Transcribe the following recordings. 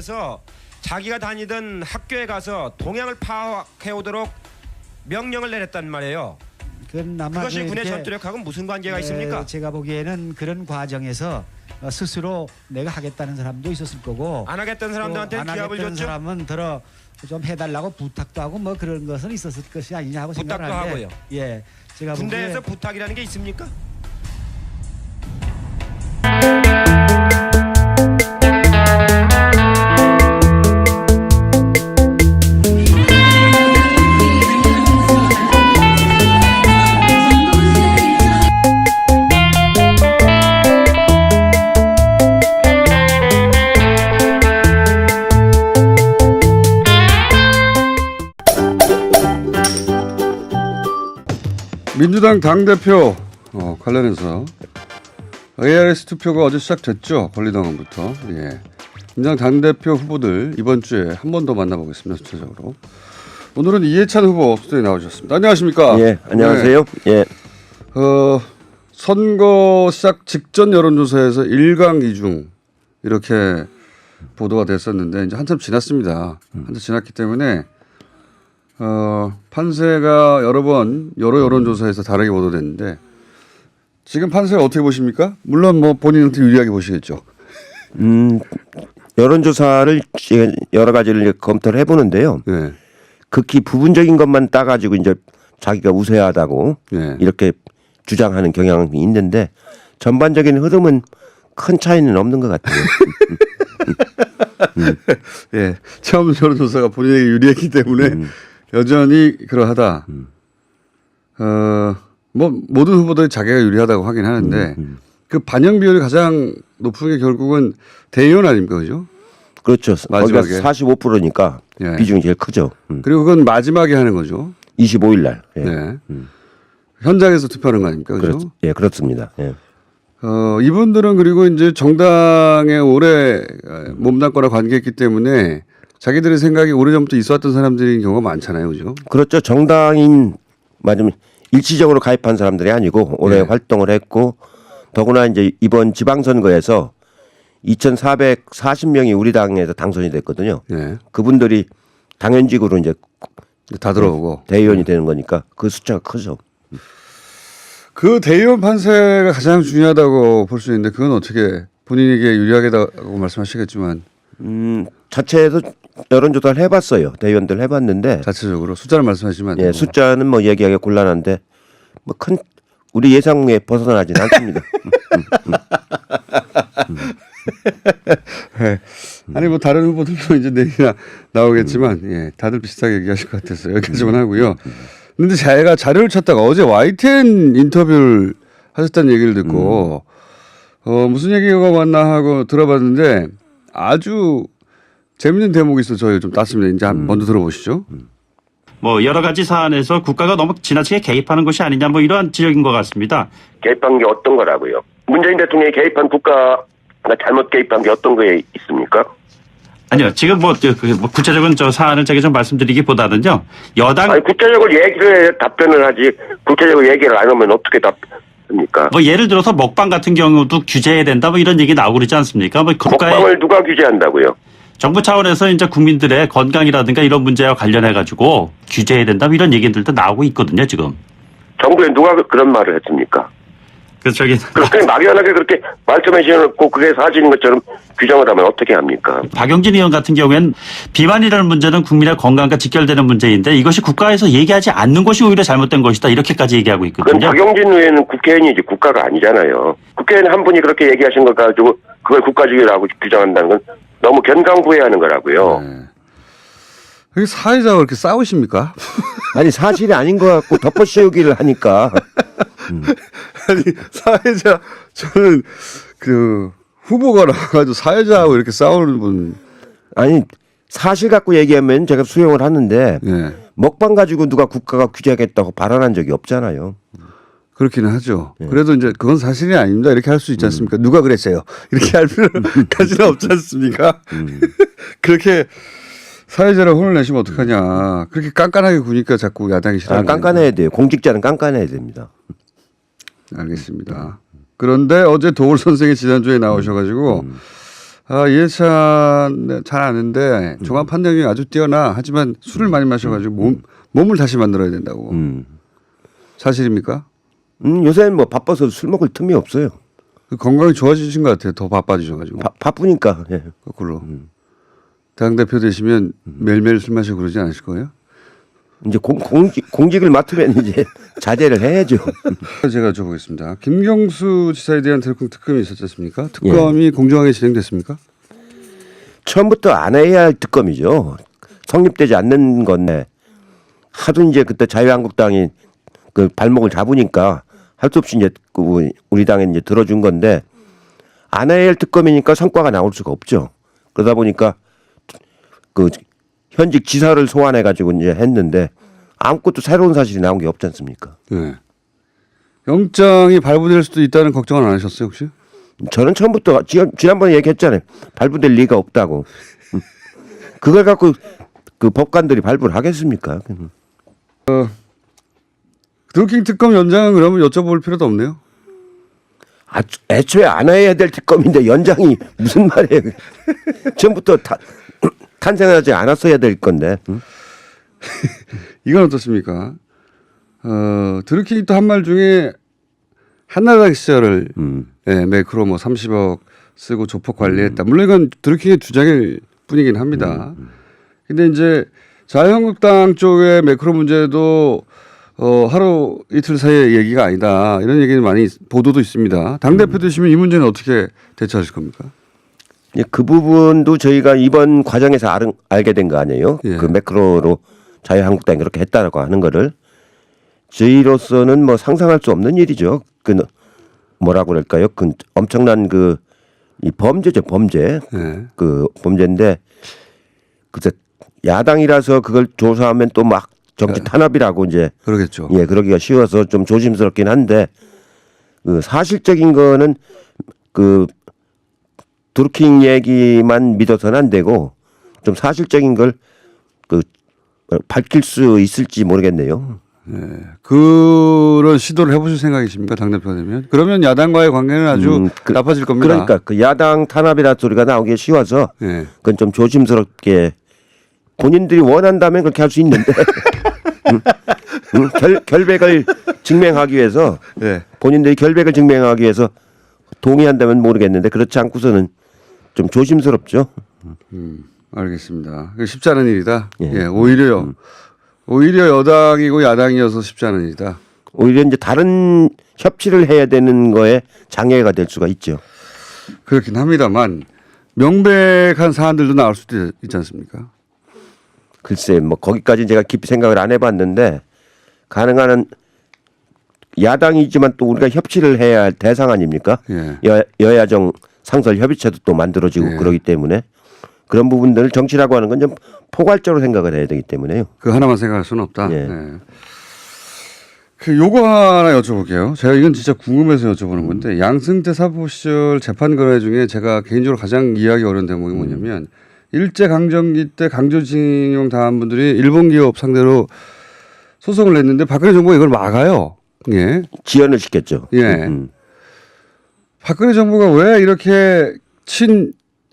관련해서 자기가 다니던 학교에 가서 동향을 파악해 오도록 명령을 내렸단 말이에요. 그것이 군의 전투력하고 무슨 관계가 있습니까? 제가 보기에는 그런 과정에서 스스로 내가 하겠다는 사람도 있었을 거고 안 하겠다는 사람들한테 안 기합을 하겠다는 줬죠. 사람은 더러 좀 해달라고 부탁도 하고 뭐 그런 것은 있었을 것이 아니냐 하고 부탁도 생각하는데 하고요. 예, 제가 군대에서 보기에 부탁이라는 게 있습니까? 민주당 당대표 관련해서 ARS 투표가 어제 시작됐죠. 권리당원부터. 예. 민주당 당대표 후보들 이번 주에 한 번 더 만나보겠습니다. 수차적으로. 오늘은 이해찬 후보 스튜디오에 나오셨습니다. 안녕하십니까? 예, 안녕하세요. 네. 예. 선거 시작 직전 여론조사에서 1강 2중 이렇게 보도가 됐었는데 이제 한참 지났습니다. 한참 지났기 때문에 판세가 여러 여론조사에서 다르게 보도됐는데 지금 판세를 어떻게 보십니까? 물론 뭐 본인한테 유리하게 보시겠죠. 여론조사를 여러 가지를 이제 검토를 해보는데요. 네. 극히 부분적인 것만 따가지고 이제 자기가 우세하다고 네. 이렇게 주장하는 경향이 있는데 전반적인 흐름은 큰 차이는 없는 것 같아요. 예. 처음 여론조사가 본인에게 유리했기 때문에 여전히 그러하다. 뭐 모든 후보들이 자기가 유리하다고 하긴 하는데 그 반영 비율이 가장 높은 게 결국은 대의원 아닙니까, 그죠? 그렇죠. 거기가 마지막에. 45%니까 예. 비중이 제일 크죠. 그리고 그건 마지막에 하는 거죠. 25일 날. 예. 네. 현장에서 투표하는 거 아닙니까, 그죠? 예, 그렇습니다. 예. 이분들은 그리고 이제 정당에 오래 몸담거나 관계했기 때문에 자기들의 생각이 오래전부터 있어왔던 사람들인 경우가 많잖아요, 그죠? 그렇죠. 정당인 맞으면 일시적으로 가입한 사람들이 아니고 오래 네. 활동을 했고 더구나 이제 이번 지방선거에서 2,440명이 우리 당에서 당선이 됐거든요. 네. 그분들이 당연직으로 이제 다 들어오고. 대의원이 되는 거니까 그 숫자가 크죠. 그 대의원 판세가 가장 중요하다고 볼 수 있는데 그건 어떻게 본인에게 유리하다고 말씀하시겠지만 자체에서 여론조사를 해봤어요. 대의원들 해봤는데 자체적으로 숫자를 말씀하시면 안 돼요. 예, 숫자는 뭐 얘기하기 곤란한데 뭐 큰 우리 예상에 벗어나지는 않습니다. 네. 아니 뭐 다른 후보들도 이제 내일 나오겠지만 예, 다들 비슷하게 얘기하실 것 같아서 여기까지만 하고요. 근데 제가 자료를 찾다가 어제 YTN 인터뷰를 하셨다는 얘기를 듣고 무슨 얘기가 맞나 하고 들어봤는데 아주 재밌는 대목이 있어서 저희 좀 땄습니다. 이제 먼저 들어보시죠. 뭐 여러 가지 사안에서 국가가 너무 지나치게 개입하는 것이 아니냐 뭐 이러한 지적인 것 같습니다. 개입한 게 어떤 거라고요? 문재인 대통령이 개입한 국가가 잘못 개입한 게 어떤 거에 있습니까? 아니요, 지금 뭐 구체적인 저 사안을 제가 좀 말씀드리기보다는요. 여당 아니 구체적으로 얘기를 해 답변을 하지 구체적으로 얘기를 안 하면 어떻게 답합니까? 뭐 예를 들어서 먹방 같은 경우도 규제해야 된다 뭐 이런 얘기 나오고 그러지 않습니까? 뭐 국가의 먹방을 누가 규제한다고요? 정부 차원에서 이제 국민들의 건강이라든가 이런 문제와 관련해 가지고 규제해야 된다 뭐 이런 얘기들도 나오고 있거든요, 지금. 정부에 누가 그런 말을 했습니까? 그래서 저기 그렇게 막연하게 그렇게 말씀해 주셔놓고 그게 사실인 것처럼 규정을 하면 어떻게 합니까? 박용진 의원 같은 경우에는 비만이라는 문제는 국민의 건강과 직결되는 문제인데 이것이 국가에서 얘기하지 않는 것이 오히려 잘못된 것이다 이렇게까지 얘기하고 그건 있거든요. 박용진 의원은 국회의원이지 국가가 아니잖아요. 국회의원 한 분이 그렇게 얘기하신 것 가지고 그걸 국가주의라고 규정한다는 건 너무 견강부회하는 거라고요. 네. 여기 사회자가 그렇게 싸우십니까? 아니 사실이 아닌 것 같고 덮어씌우기를 하니까 아니 사회자 저는 그 후보가 나와가지고 사회자하고 이렇게 싸우는 분. 아니 사실 갖고 얘기하면 제가 수용을 하는데 예. 먹방 가지고 누가 국가가 규제하겠다고 발언한 적이 없잖아요. 그렇기는 하죠. 그래도 이제 그건 사실이 아닙니다. 이렇게 할 수 있지 않습니까? 누가 그랬어요? 이렇게 할 필요까지는 없지 않습니까? 그렇게 사회자를 혼을 내시면 어떡하냐. 그렇게 깐깐하게 구니까 자꾸 야당이 싫어하는 깐깐해야 돼요. 공직자는 깐깐해야 됩니다. 알겠습니다. 그런데 어제 도울 선생이 지난주에 나오셔가지고 이해찬 잘 아는데 종합 판단력이 아주 뛰어나. 하지만 술을 많이 마셔가지고 몸을 다시 만들어야 된다고. 사실입니까? 요새는 뭐 바빠서 술 먹을 틈이 없어요. 건강이 좋아지신 것 같아요. 더 바빠지셔가지고. 바쁘니까. 예. 거꾸로. 당대표 되시면 매일매일 술 마시고 그러지 않으실 거예요? 이제 공직을 맡으면 이제 자제를 해야죠. 제가 여쭤보겠습니다. 김경수 지사에 대한 특검이 있었지 않습니까? 특검이 공정하게 진행됐습니까? 처음부터 안 해야 할 특검이죠. 성립되지 않는 건데 하도 이제 그때 자유한국당이 그 발목을 잡으니까 할 수 없이 이제 우리 당에 이제 들어준 건데 안 해야 할 특검이니까 성과가 나올 수가 없죠. 그러다 보니까 그 현직 지사를 소환해 가지고 이제 했는데 아무것도 새로운 사실이 나온 게 없지 않습니까? 네. 영장이 발부될 수도 있다는 걱정은 안 하셨어요 혹시? 저는 처음부터 지난번에 얘기했잖아요. 발부될 리가 없다고. 그걸 갖고 그 법관들이 발부를 하겠습니까? 드루킹 특검 연장은 그러면 여쭤볼 필요도 없네요. 애초에 안 해야 될 특검인데 연장이 무슨 말이에요? 처음부터 탄생하지 않았어야 될 건데. 이건 어떻습니까? 드루킹이 또 한 말 중에 한나라당 시절을 매크로 뭐 30억 쓰고 조폭 관리했다. 물론 이건 드루킹의 주장일 뿐이긴 합니다. 근데 이제 자유한국당 쪽의 매크로 문제도 하루 이틀 사이의 얘기가 아니다. 이런 얘기는 많이 보도도 있습니다. 당대표 되시면 이 문제는 어떻게 대처하실 겁니까? 예, 그 부분도 저희가 이번 과정에서 알게 된 거 아니에요? 예. 그 매크로로 자유한국당이 그렇게 했다라고 하는 거를 저희로서는 뭐 상상할 수 없는 일이죠. 그 뭐라고 그럴까요? 그 엄청난 그 이 범죄죠, 범죄. 예. 그 범죄인데 그래서 야당이라서 그걸 조사하면 또 막 정치 탄압이라고 이제 그러겠죠. 예, 그러기가 쉬워서 좀 조심스럽긴 한데 그 사실적인 거는 그 드루킹 얘기만 믿어서는 안 되고 좀 사실적인 걸 그 밝힐 수 있을지 모르겠네요. 그런 시도를 해보실 생각이십니까? 당대표 되면? 그러면 야당과의 관계는 아주 나빠질 겁니다. 그러니까 그 야당 탄압이라는 소리가 나오기 쉬워서 예. 그건 좀 조심스럽게 본인들이 원한다면 그렇게 할 수 있는데 결백을 증명하기 위해서 예. 본인들이 결백을 증명하기 위해서 동의한다면 모르겠는데 그렇지 않고서는 좀 조심스럽죠. 알겠습니다. 쉽지 않은 일이다. 예. 예, 오히려 여당이고 야당이어서 쉽지 않은 일이다. 오히려 이제 다른 협치를 해야 되는 거에 장애가 될 수가 있죠. 그렇긴 합니다만 명백한 사안들도 나올 수도 있지 않습니까? 글쎄 뭐 거기까지 제가 깊이 생각을 안 해봤는데 가능한 한 야당이지만 또 우리가 협치를 해야 할 대상 아닙니까? 예. 여야정 상설 협의체도 또 만들어지고 예. 그러기 때문에 그런 부분들을 정치라고 하는 건 좀 포괄적으로 생각을 해야 되기 때문에요. 그 하나만 생각할 수는 없다. 예. 네. 그 요거 하나 여쭤볼게요. 제가 이건 진짜 궁금해서 여쭤보는 건데 양승태 사법 시절 재판 거래 중에 제가 개인적으로 가장 이해하기 어려운 대목이 뭐냐면 일제 강점기 때 강제징용 당한 분들이 일본 기업 상대로 소송을 냈는데 박근혜 정부가 이걸 막아요. 예. 지연을 시켰죠. 예. 박근혜 정부가 왜 이렇게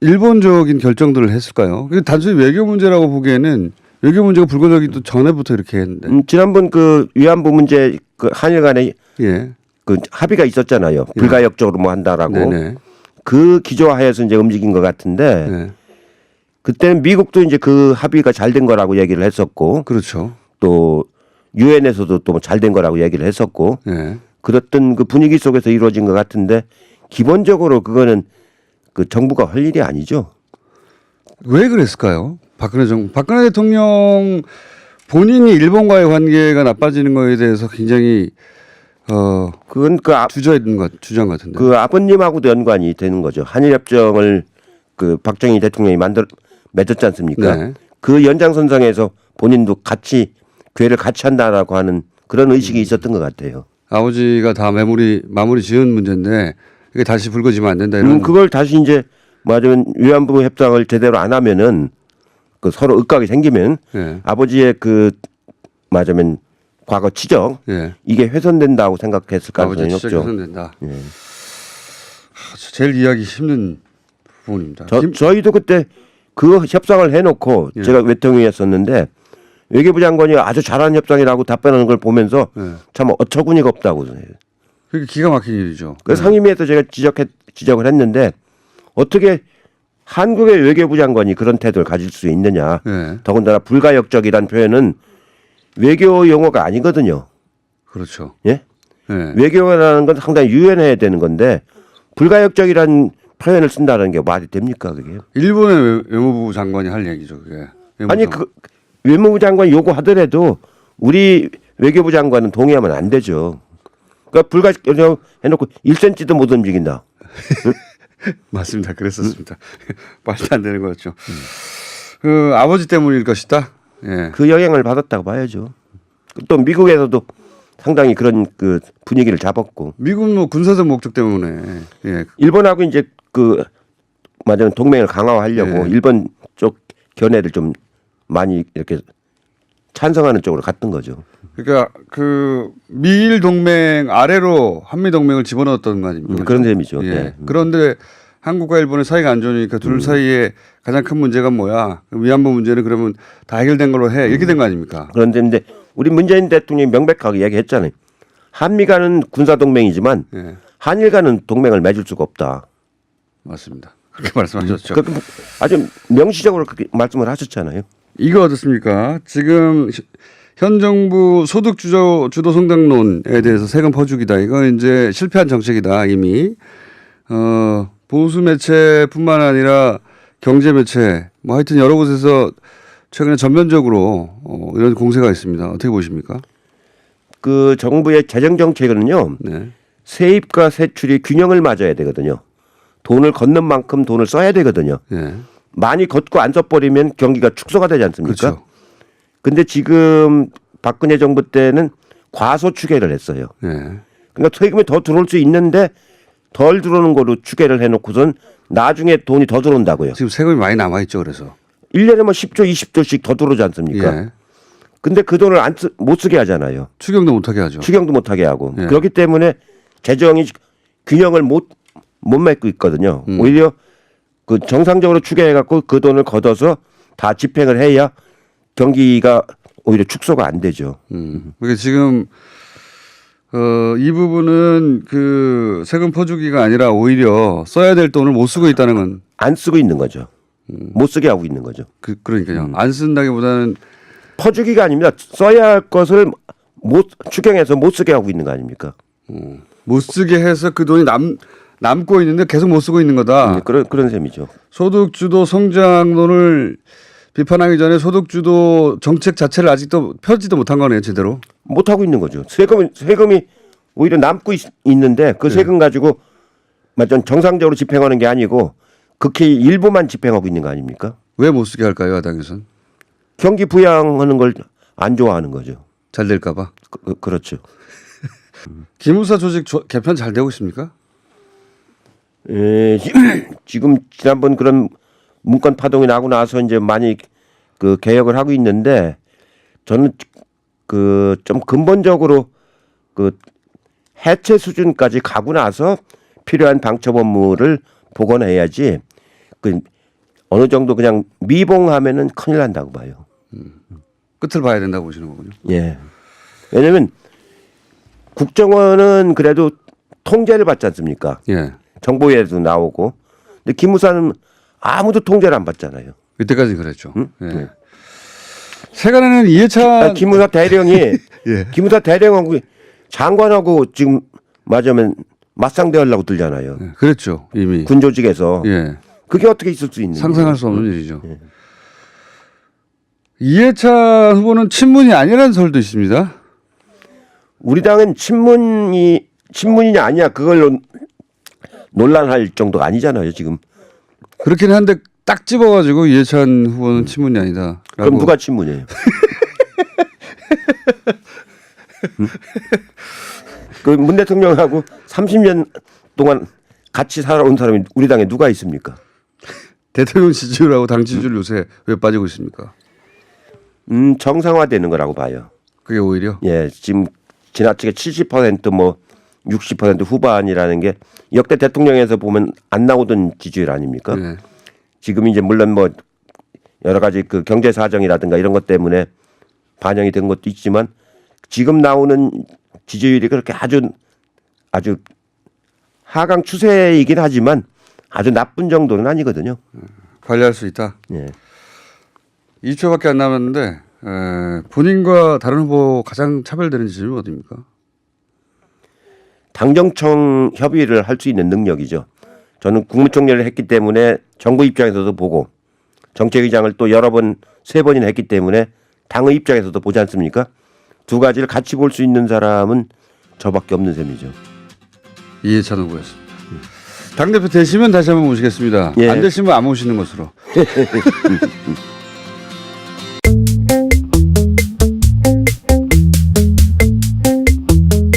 일본적인 결정들을 했을까요? 그게 단순히 외교 문제라고 보기에는 외교 문제가 불거지기 전에부터 이렇게 했는데. 지난번 그 위안부 문제 그 한일 간에 예. 그 합의가 있었잖아요. 불가역적으로 뭐 한다라고. 네네. 그 기조하에서 이제 움직인 것 같은데 네. 그때는 미국도 이제 그 합의가 잘 된 거라고 얘기를 했었고 그렇죠. 또 유엔에서도 또 잘 된 거라고 얘기를 했었고 예. 그랬던 그 분위기 속에서 이루어진 것 같은데 기본적으로 그거는 그 정부가 할 일이 아니죠. 왜 그랬을까요? 박근혜 대통령 본인이 일본과의 관계가 나빠지는 거에 대해서 굉장히 그건 주저한 것 같은데. 그 아버님하고도 연관이 되는 거죠. 한일협정을 그 박정희 대통령이 맺었지 않습니까? 네. 그 연장선상에서 본인도 같이 괴를 같이 한다라고 하는 그런 의식이 있었던 것 같아요. 아버지가 다 마무리 지은 문제인데 이게 다시 불거지면 안 된다 이런. 그걸 다시 이제 말하자면 위안부 협상을 제대로 안 하면은 그 서로 윽각이 생기면 예. 아버지의 그 말하자면 과거 치적 예. 이게 훼손된다고 생각했을 아버지 가능성이 지적이 없죠. 훼손된다. 예. 제일 이해하기 힘든 부분입니다. 저희도 그때 그 협상을 해놓고 예. 제가 외통위였었는데 외교부 장관이 아주 잘하는 협상이라고 답변하는 걸 보면서 예. 참 어처구니가 없다고. 그게 기가 막힌 일이죠. 그래서 예. 상임위에서 제가 지적을 했는데 어떻게 한국의 외교부 장관이 그런 태도를 가질 수 있느냐. 예. 더군다나 불가역적이란 표현은 외교 용어가 아니거든요. 그렇죠. 예? 예. 외교라는 건 상당히 유연해야 되는 건데 불가역적이란 표현을 쓴다는 게 말이 됩니까 그게? 일본의 외무부 장관이 할 얘기죠. 그게. 아니 그 외무부 장관이 요구하더라도 우리 외교부 장관은 동의하면 안 되죠. 그러니까 불가역적 해놓고 1cm도 못 움직인다. 맞습니다. 그랬었습니다. 말도 안 되는 거였죠. 그 아버지 때문일 것이다. 예. 그 영향을 받았다고 봐야죠. 또 미국에서도 상당히 그런 그 분위기를 잡았고 미국 뭐 군사적 목적 때문에 예. 일본하고 이제 그 맞아요 동맹을 강화하려고 예. 일본 쪽 견해를 좀 많이 이렇게 찬성하는 쪽으로 갔던 거죠. 그러니까 그 미일 동맹 아래로 한미 동맹을 집어넣었던 거 아닙니까? 그런 셈이죠. 예. 네. 그런데 한국과 일본의 사이가 안 좋으니까 둘 사이에 가장 큰 문제가 뭐야? 위안부 문제는 그러면 다 해결된 걸로 해. 이렇게 된 거 아닙니까? 그런데 이제 우리 문재인 대통령이 명백하게 얘기했잖아요. 한미 간은 군사 동맹이지만 예. 한일 간은 동맹을 맺을 수가 없다. 맞습니다. 그렇게 말씀하셨죠. 그 아주 명시적으로 그렇게 말씀을 하셨잖아요. 이거 어떻습니까? 지금 현 정부 소득 주도 성장론에 대해서 세금 퍼주기다. 이거 이제 실패한 정책이다 이미. 보수 매체뿐만 아니라 경제 매체 뭐 하여튼 여러 곳에서 최근에 전면적으로 이런 공세가 있습니다. 어떻게 보십니까? 그 정부의 재정 정책은요. 네. 세입과 세출이 균형을 맞아야 되거든요. 돈을 걷는 만큼 돈을 써야 되거든요. 네. 많이 걷고 안 써버리면 경기가 축소가 되지 않습니까? 그렇죠. 근데 지금 박근혜 정부 때는 과소 추계를 했어요. 네. 그러니까 세금이 더 들어올 수 있는데 덜 들어오는 거로 추계를 해놓고선 나중에 돈이 더 들어온다고요. 지금 세금이 많이 남아있죠. 그래서. 1년에 뭐 10조, 20조씩 더 들어오지 않습니까? 예. 근데 그 돈을 못 쓰게 하잖아요. 추경도 못하게 하죠. 추경도 못하게 하고. 예. 그렇기 때문에 재정이 균형을 못 맺고 있거든요. 오히려 그 정상적으로 추계해갖고 그 돈을 걷어서 다 집행을 해야 경기가 오히려 축소가 안 되죠. 그러니까 지금 이 부분은 그 세금 퍼주기가 아니라 오히려 써야 될 돈을 못 쓰고 있다는 건 안 쓰고 있는 거죠. 못 쓰게 하고 있는 거죠. 그러니까요. 안 쓴다기보다는 퍼주기가 아닙니다. 써야 할 것을 추경해서 못 쓰게 하고 있는 거 아닙니까? 못 쓰게 해서 그 돈이 남고 있는데 계속 못 쓰고 있는 거다. 그런 셈이죠. 소득주도 성장론을 비판하기 전에 소득주도 정책 자체를 아직도 펴지도 못한 거네요, 제대로. 못 하고 있는 거죠. 세금이 오히려 남고 있는데 그 세금 가지고 완전 정상적으로 집행하는 게 아니고 극히 일부만 집행하고 있는 거 아닙니까? 왜 못 쓰게 할까요, 야당에서는? 경기 부양하는 걸 안 좋아하는 거죠. 잘 될까 봐. 그렇죠. 기무사 조직 개편 잘 되고 있습니까? 지금 지난번 그런 문건 파동이 나고 나서 이제 많이 그 개혁을 하고 있는데 저는 그 좀 근본적으로 그 해체 수준까지 가고 나서 필요한 방첩 업무를 복원해야지 그 어느 정도 그냥 미봉하면은 큰일 난다고 봐요. 끝을 봐야 된다고 보시는 거군요. 예. 왜냐면 국정원은 그래도 통제를 받지 않습니까? 예. 정보에도 나오고. 근데 기무사는 아무도 통제를 안 받잖아요. 이때까지 그랬죠. 예. 네. 세간에는 이해찬 기무사 대령이 예. 기무사 대령하고 장관하고 지금 맞으면 맞상대하려고 들잖아요. 예, 그랬죠 이미. 군조직에서. 예. 그게 어떻게 있을 수 있는 상상할 수 없는 일이죠. 이해찬 후보는 친문이 아니라는 설도 있습니다. 우리 당은 친문이냐 아니냐 그걸로 논란할 정도가 아니잖아요 지금. 그렇긴 한데 딱 집어가지고 이해찬 후보는 친문이 아니다. 그럼 누가 친문이에요? 그 문 대통령하고 30년 동안 같이 살아온 사람이 우리 당에 누가 있습니까? 대통령 지지율하고 당 지지율 요새 왜 빠지고 있습니까? 정상화되는 거라고 봐요. 그게 오히려 예, 지금 지나치게 70% 뭐 60% 후반이라는 게 역대 대통령에서 보면 안 나오던 지지율 아닙니까? 네. 지금 이제 물론 뭐 여러 가지 그 경제 사정이라든가 이런 것 때문에 반영이 된 것도 있지만 지금 나오는 지지율이 그렇게 아주 하강 추세이긴 하지만 아주 나쁜 정도는 아니거든요. 관리할 수 있다. 예. 2초밖에 안 남았는데 본인과 다른 후보 가장 차별되는 지점이 어디입니까? 당정청 협의를 할 수 있는 능력이죠. 저는 국무총리를 했기 때문에 정부 입장에서도 보고 정책의장을 또 여러 번, 3번이나 했기 때문에 당의 입장에서도 보지 않습니까? 두 가지를 같이 볼 수 있는 사람은 저밖에 없는 셈이죠. 이해찬 후보였습니다. 당대표 되시면 다시 한번 모시겠습니다. 예. 안 되시면 안 모시는 것으로.